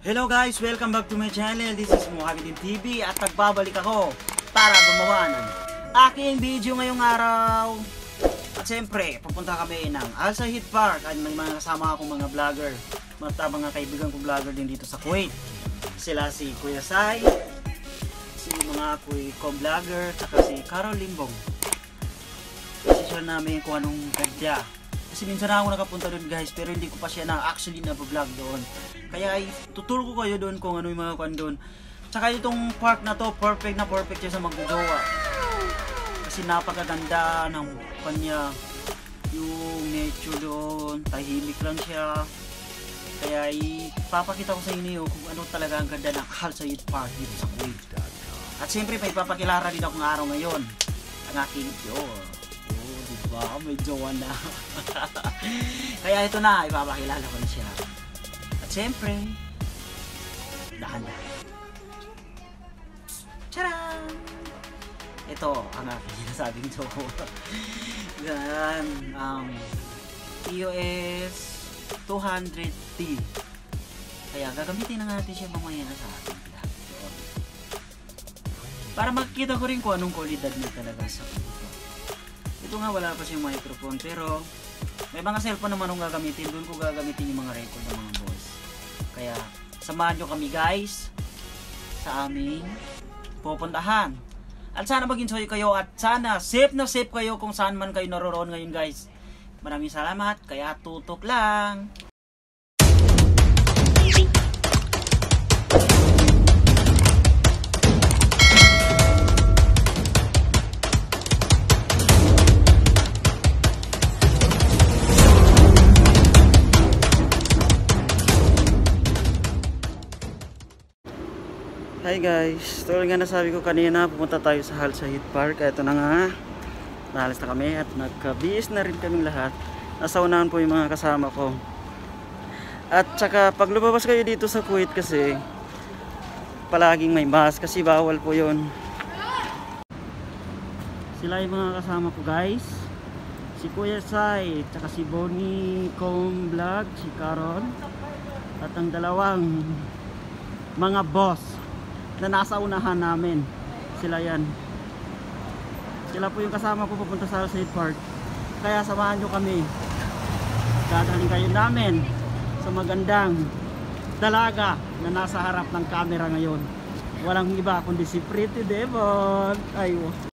Hello guys! Welcome back to my channel. This is Mohammedin TV at nagbabalik ako para gumawa ng aking video ngayong araw. At siyempre, pupunta kami ng Al Said Park at may mga kasama akong mga vlogger. Mga kaibigan kong vlogger din dito sa Kuwait. Sila si Kuya Sai, si mga vlogger, saka si Carol Limbong. Isishare namin kung anong kadya. Kasi minsan ako nakapunta doon guys, pero hindi ko pa siya actually na-vlog doon. Kaya tuturo ko kayo doon kung ano yung mga kwan doon. Tsaka itong park na to, perfect na perfect siya sa magjojowa. Kasi napakaganda ng kanya. Yung nature doon, tahimik lang siya. Kaya ipapakita ko sa inyo kung ano talaga ang ganda ng Al Said Park dito sa Kuwait. At siyempre may papakilara din akong araw ngayon. Ang aking jowa. Diba? May jowa na. Kaya ito na, ipapakilala ko na siya. At siyempre, dahan-dahan. Tcharam! Ito ang aking sinasabing jowa. Yan, EOS 200T. Kaya gagamitin na natin siya mamaya na sa ating vlog. Para makikita ko rin kung anong kwalidad niya talaga sa computer. Ito nga wala pa siyang microphone, pero may mga cellphone naman kung gagamitin. Doon ko gagamitin yung mga record ng mga boys. Kaya samahan nyo kami guys sa aming pupuntahan. At sana mag-enjoy kayo at sana safe na safe kayo kung saan man kayo naroroon ngayon guys. Maraming salamat, kaya tutok lang. Hi guys, tulad nga nasabi ko kanina, pupunta tayo sa Al Said Park. Ito na nga, naalis na kami at nagkabihis na rin kaming lahat. Nasa unahan po yung mga kasama ko. At saka pag lumabas kayo dito sa Kuwait kasi palaging may mask kasi bawal po yun. Sila yung mga kasama ko guys, si Kuya Sai, saka si Bonnie Com Vlog, si Carol, at ang dalawang mga boss na nasa unahan namin. Sila yan. Sila po yung kasama ko pupunta sa Al Said Park. Kaya samahan nyo kami. Dadalhin kayo namin sa magandang dalaga na nasa harap ng camera ngayon. Walang iba kundi si Pretty Devon. Ayun.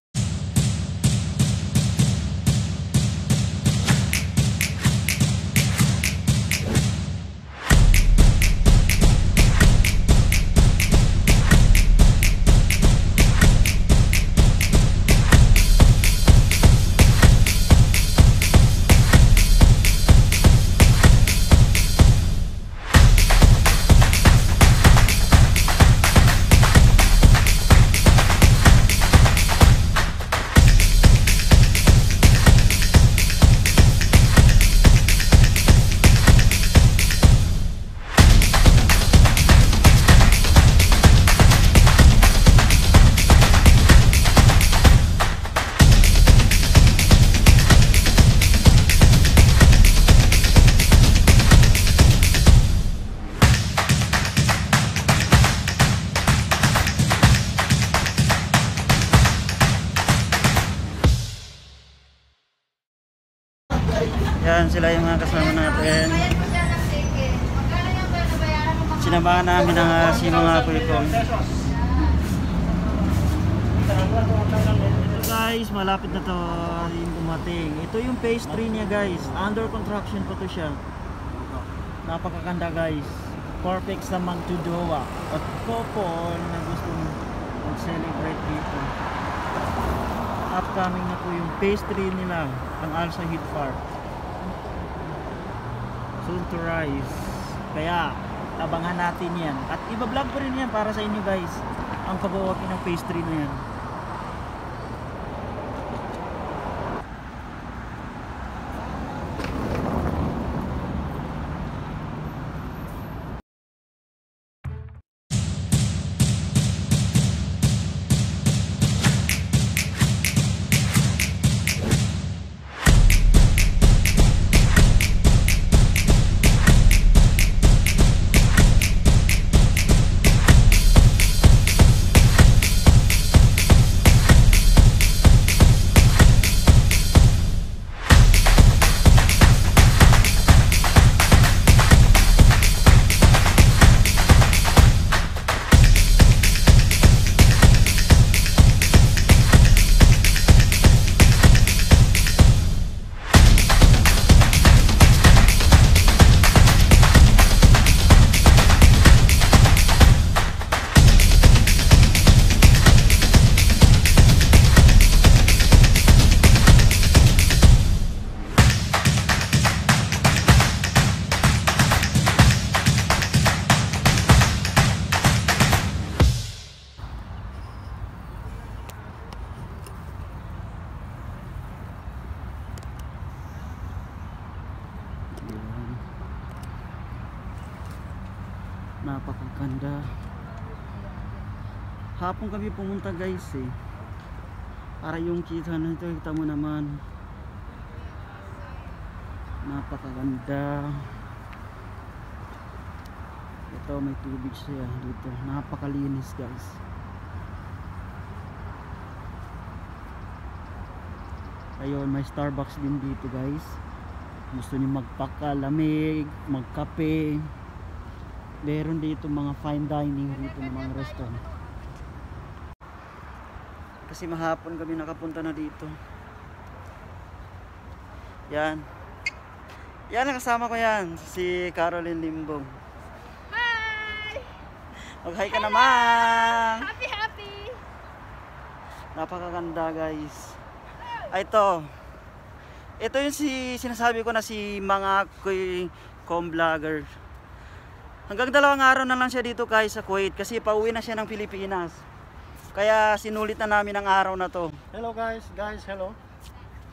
Yan sila yung mga kasama natin. Sinamahan namin ang si mga kulikong. Ito guys, malapit na to yung dumating. Ito yung phase 3 niya guys. Under construction pa to siya. Napakaganda guys. Perfect sa magjojowa at couple na gustong mag-celebrate dito. Upcoming na po yung phase 3 nila, ang Al Said Park. Soon to rise. Kaya abangan natin yan. At iba-vlog ko rin yan para sa inyo guys. Ang pag-walking ng phase 3 na yan. Ganda. Hapon kami pumunta guys eh. Para yung kita na ito, kita mo naman. Napakaganda. Ito may tubig siya dito. Napakalinis guys. Ayun, may Starbucks din dito guys. Gusto niyo magpakalamig, magkape. Meron dito mga fine dining dito ng mga restaurant. Kasi mahapon kami nakapunta na dito. Yan. Yan ang kasama ko yan. Si Caroline Limbong. Hi! Mag-hi ka naman! Happy! Napakaganda guys. Ito yung sinasabi ko na si mga com-vlogger. Hanggang 2 araw na lang siya dito guys sa Kuwait. Kasi pauwi na siya ng Pilipinas. Kaya sinulit na namin ang araw na to. Hello guys, hello.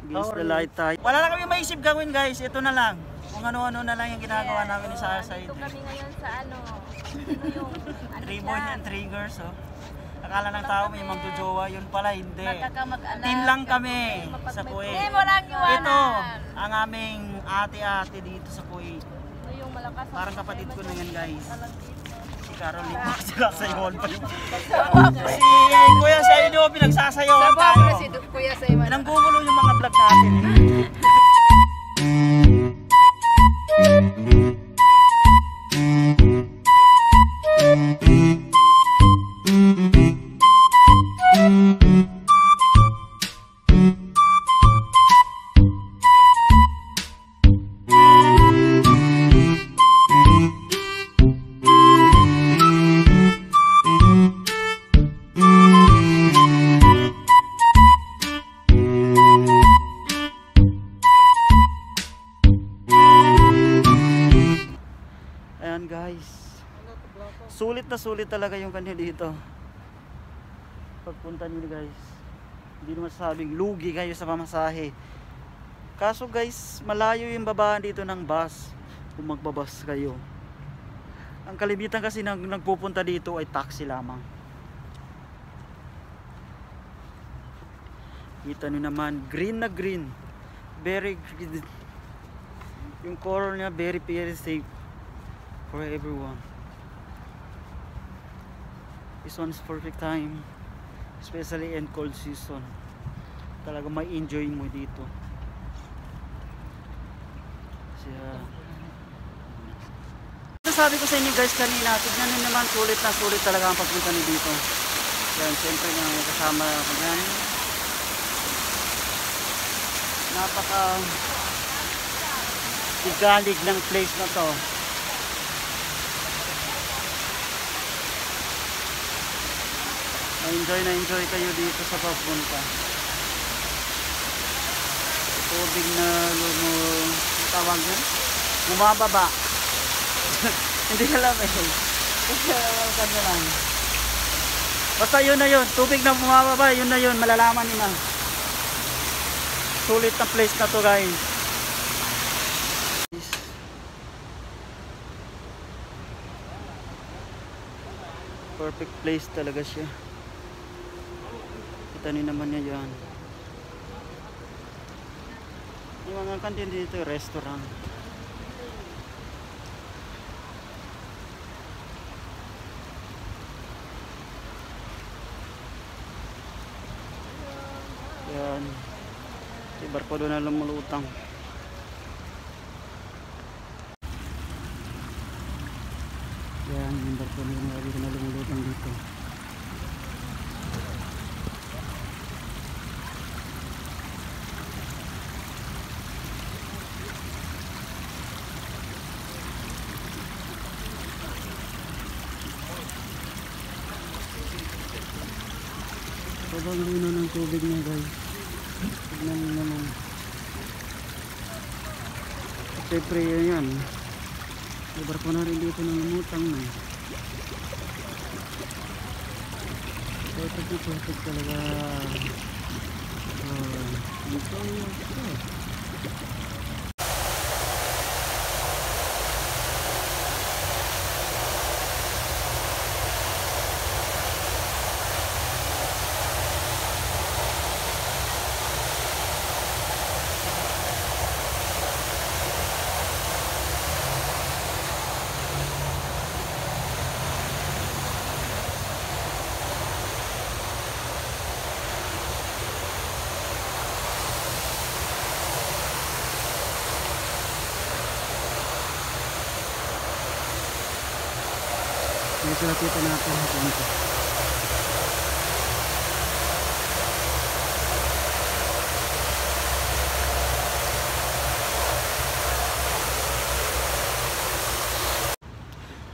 Against the light tayo. Wala na kami maisip gawin guys. Ito na lang. Kung ano-ano na lang yung ginagawa namin ni Sarah Side. Ito kami ngayon sa ano yung 3 boys and 3 girls oh. Akala ng tao may magjojowa, yun pala hindi. magkakamag-anak. Team lang kami sa Kuwait. Hindi mo lang iwanan. Ito ang aming ate-ate dito sa Kuwait. Ito yung malakas. Parang kapatid ko na yan guys. Si Caroline pinagsasayawan pa yung si Kuya sa inyo pinagsasayawan tayo. Si Kuya sa iwan. Nanggugulo yung mga vlog natin. Ayan guys, sulit talaga yung kanya dito. Pagpunta niyo guys, hindi naman masasabing lugi kayo sa pamasahe. Kaso guys, malayo yung babaan dito ng bus kung magbabas kayo. Ang kalimitan kasi nagpupunta dito ay taxi lamang. Kita niyo naman, green na green, very green. Yung color niya very safe for everyone. This one's perfect time, especially in cold season. Talaga may enjoy mo dito. Sabi ko sa inyo guys kanina, tignan nyo naman, sulit na sulit talaga ang pagpunta nyo dito. Yan, siyempre nga may kasama ko dyan. Napaka igalig ng place na to. Na-enjoy kayo dito sa pagpunta. Tubig na tawag yun? Bumababa. Hindi alam eh. Kanya lang. Basta yun na yun. Tubig na bumababa, yun na yun. Malalaman nyo na. Sulit na place na to guys. Perfect place talaga siya. Kita nyo naman niya yan. Yung mga kantin dito, restaurant. Yan. Si barko doon na lumulutang. Yan, yung barko na lumulutang dito. Sobrang lino ng tubig niya guys. Tignan nyo naman. Siyempre yan. Ibar ko na rin dito ng lumutang na. Perfect talaga. Dito yun. Ito nakita natin dito.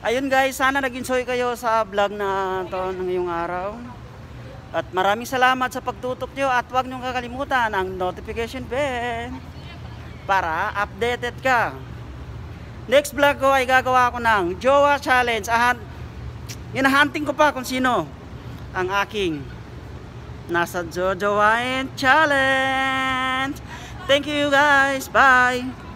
Ayun guys, sana nag-enjoy kayo sa vlog na to ng ngayong araw. At maraming salamat sa pagtutok nyo at huwag nyo kakalimutan ang notification bell para updated ka. Next vlog ko ay gagawa ko ng Jowa Challenge. Hinahunting ko pa kung sino ang aking nasa Jojowain Challenge. Thank you guys. Bye.